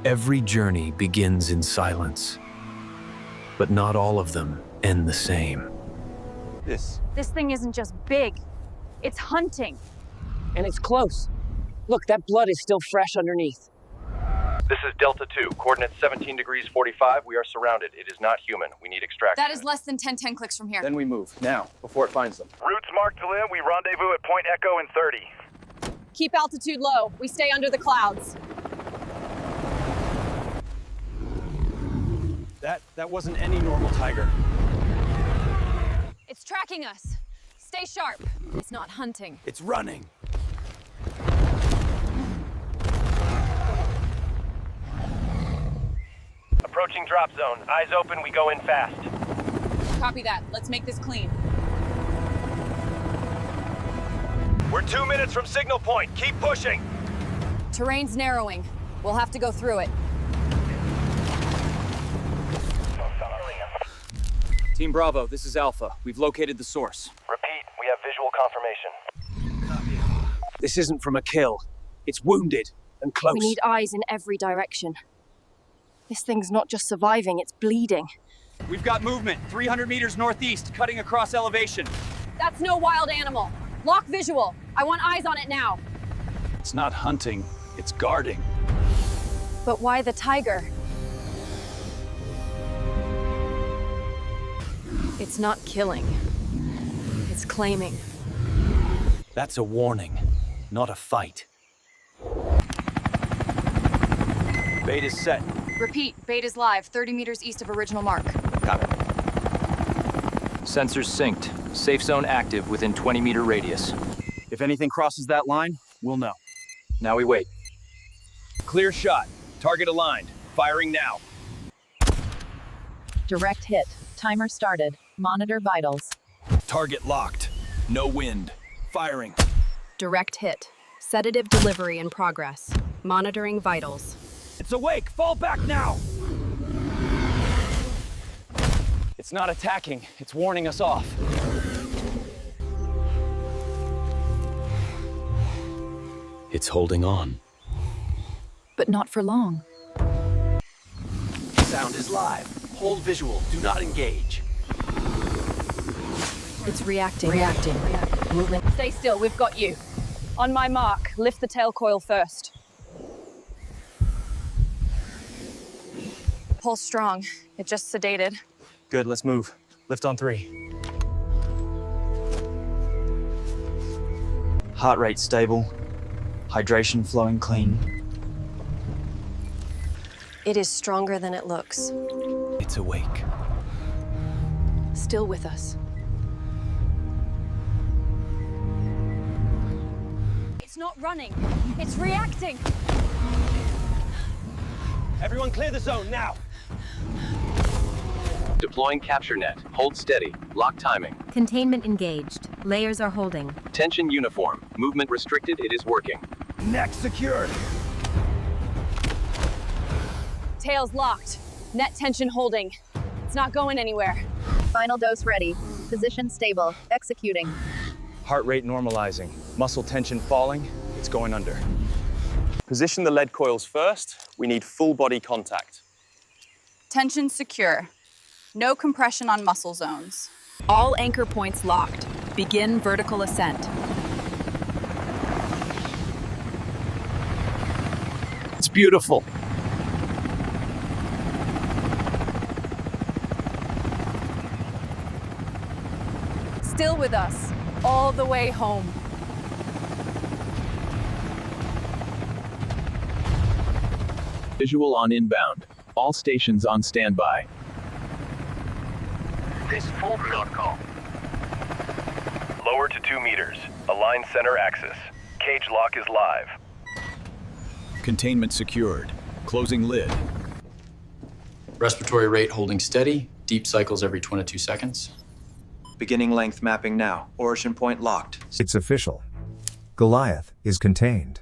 Every journey begins in silence, but not all of them end the same. This thing isn't just big, it's hunting. And it's close. Look, that blood is still fresh underneath. This is Delta 2, coordinates 17 degrees 45. We are surrounded. It is not human. We need extraction. That is less than 10 clicks from here. Then we move, now, before it finds them. Routes marked to Lynn. We rendezvous at Point Echo in 30. Keep altitude low. We stay under the clouds. That wasn't any normal tiger. It's tracking us. Stay sharp. It's not hunting. It's running. Approaching drop zone. Eyes open, we go in fast. Copy that. Let's make this clean. We're 2 minutes from signal point. Keep pushing. Terrain's narrowing. We'll have to go through it. Team Bravo, this is Alpha. We've located the source. Repeat, we have visual confirmation. This isn't from a kill. It's wounded and close. We need eyes in every direction. This thing's not just surviving, it's bleeding. We've got movement, 300 meters northeast, cutting across elevation. That's no wild animal. Lock visual. I want eyes on it now. It's not hunting, it's guarding. But why the tiger? It's not killing. It's claiming. That's a warning, not a fight. Bait is set. Repeat, bait is live, 30 meters east of original mark. Got it. Sensors synced. Safe zone active within 20-meter radius. If anything crosses that line, we'll know. Now we wait. Clear shot. Target aligned. Firing now. Direct hit. Timer started. Monitor vitals. Target locked. No wind. Firing. Direct hit. Sedative delivery in progress. Monitoring vitals. It's awake. Fall back now. It's not attacking. It's warning us off. It's holding on. But not for long. Sound is live. Hold visual. Do not engage. It's reacting. Movement. Stay still, we've got you. On my mark, lift the tail coil first. Pulse strong. It just sedated. Good, let's move. Lift on 3. Heart rate stable. Hydration flowing clean. It is stronger than it looks. It's awake. Still with us. It's not running. It's reacting. Everyone clear the zone now. Deploying capture net. Hold steady. Lock timing. Containment engaged. Layers are holding. Tension uniform. Movement restricted. It is working. Neck secured. Tail's locked. Net tension holding. It's not going anywhere. Final dose ready. Position stable. Executing. Heart rate normalizing. Muscle tension falling. It's going under. Position the lead coils first. We need full body contact. Tension secure. No compression on muscle zones. All anchor points locked. Begin vertical ascent. It's beautiful. Still with us, all the way home. Visual on inbound. All stations on standby. This full protocol. Lower to 2 meters. Align center axis. Cage lock is live. Containment secured. Closing lid. Respiratory rate holding steady. Deep cycles every 22 seconds. Beginning length mapping now. Origin point locked. It's official. Goliath is contained.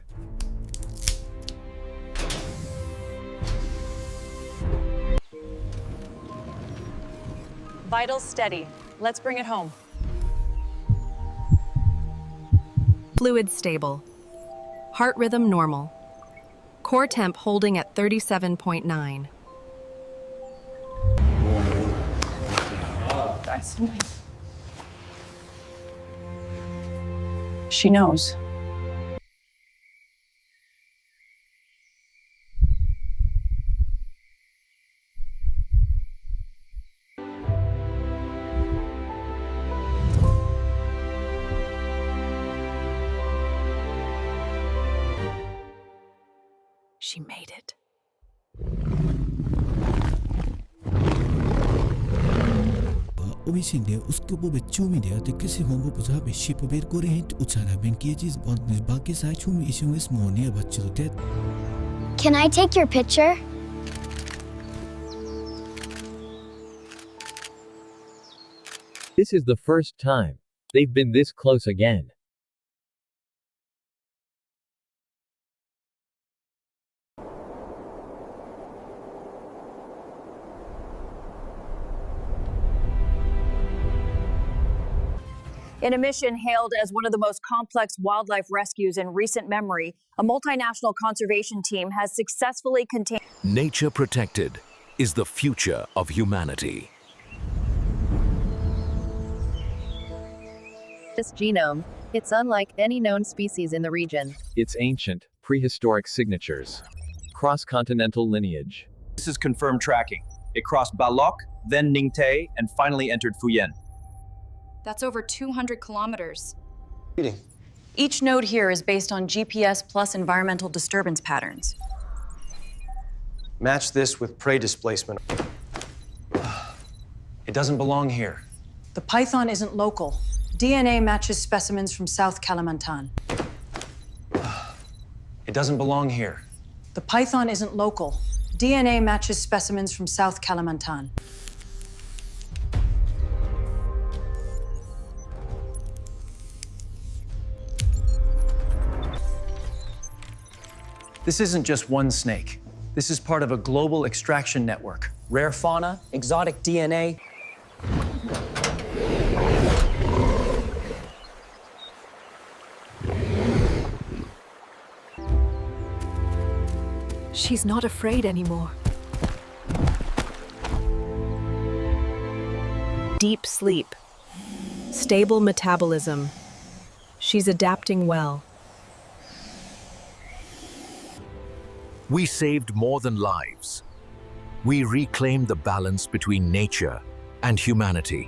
Vitals steady. Let's bring it home. Fluid stable. Heart rhythm normal. Core temp holding at 37.9. She knows. She made it. 오미신데 우스크보베 추미데 테크시 홈보 부자베 시포베 고레히트 우차라 벤키지스 본드 바키 사이춤 이슈스 모니에 바치도테. Can I take your picture? This is the first time they've been this close again. In a mission hailed as one of the most complex wildlife rescues in recent memory, a multinational conservation team has successfully contained. Nature protected is the future of humanity. This genome. It's unlike any known species in the region. Its ancient, prehistoric signatures. Cross-continental lineage. This is confirmed tracking. It crossed Balok, then Ningte, and finally entered Fuyen. That's over 200 kilometers. Each node here is based on GPS plus environmental disturbance patterns. Match this with prey displacement. It doesn't belong here. The python isn't local. DNA matches specimens from South Kalimantan. It doesn't belong here. The python isn't local. DNA matches specimens from South Kalimantan. This isn't just one snake. This is part of a global extraction network. Rare fauna, exotic DNA. She's not afraid anymore. Deep sleep. Stable metabolism. She's adapting well. We saved more than lives. We reclaimed the balance between nature and humanity.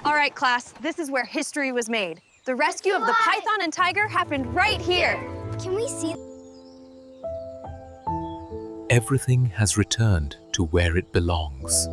All right, class, this is where history was made. The rescue of the python and tiger happened right here. Can we see? Everything has returned to where it belongs.